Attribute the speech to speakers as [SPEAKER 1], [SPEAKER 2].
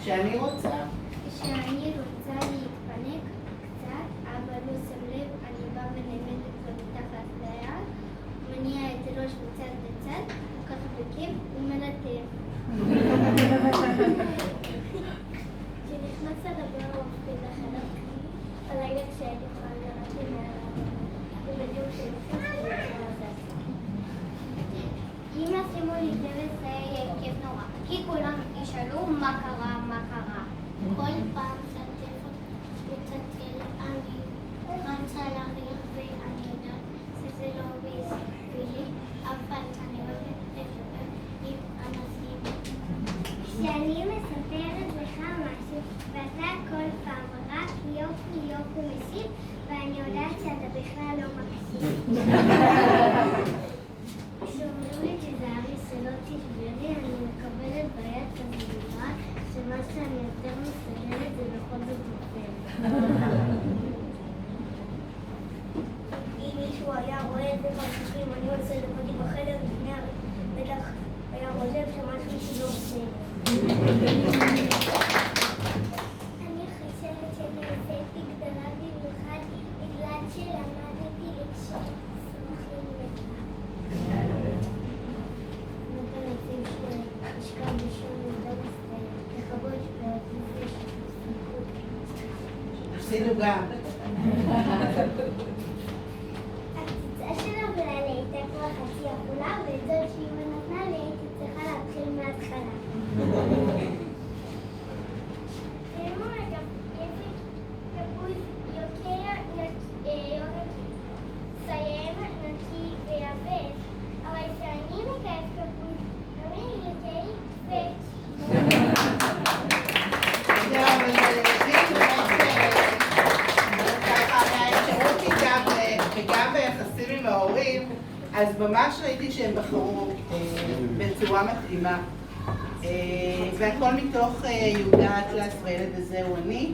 [SPEAKER 1] שאני רוצה
[SPEAKER 2] להתפנק קצת, אבל לא שם לב, אני באה ונעמדת לו מתחת ליד, מניע את ראש מצד לצד, ככה בכיף ומלטף. כשנכנס לדבר הוא מפחיד לחדר הלילה כשהייתי יכולה לראות מעליו, ובדיוק כשנכנס לרדת. אמא שימו לי טבס היה כיף נורא, כי כולם ישאלו מה קרה. כל פעם שהטלפון מצלצל, אני רצה להריח ואני יודעת שזה לא בשבילי, אבל אני אוהבת לדבר עם אנשים. כשאני מספרת לך משהו, ואתה כל פעם רק יופי משיב, ואני יודעת שאתה בכלל לא מקשיב. כשאומרים לי תיזהרי שלא תשברי, אני מקבלת ביד כזה דבר, שמה שאני יותר מסוגלת זה בכל זאת נופל. אם מישהו היה רואה את זה מהשכים, אני עושה לבדי בחדר, בטח היה חושב שמשהו שלא עושה. אני חושבת שנעשיתי גדולה במיוחד בגלל שלמדתי שסומכים לך. נתן ששכב בשום נדע מסתיים, לכבוד ולפני שסמכות.
[SPEAKER 1] עשינו גם.
[SPEAKER 2] הקציצה של הבללה הייתה כבר חצי אכולה, ואת זאת שאמא נתנה לי הייתי צריכה להתחיל מההתחלה. אמא גם יפי כפוי יותר סיים נקי ויבש, אבל כשאני מקייף כפוי, תמיד יותר יבש.
[SPEAKER 1] וגם ביחסים עם ההורים, אז ממש ראיתי שהם בחרו בצורה מתאימה. והכל מתוך יהודה אטלס והילד הזה הוא אני.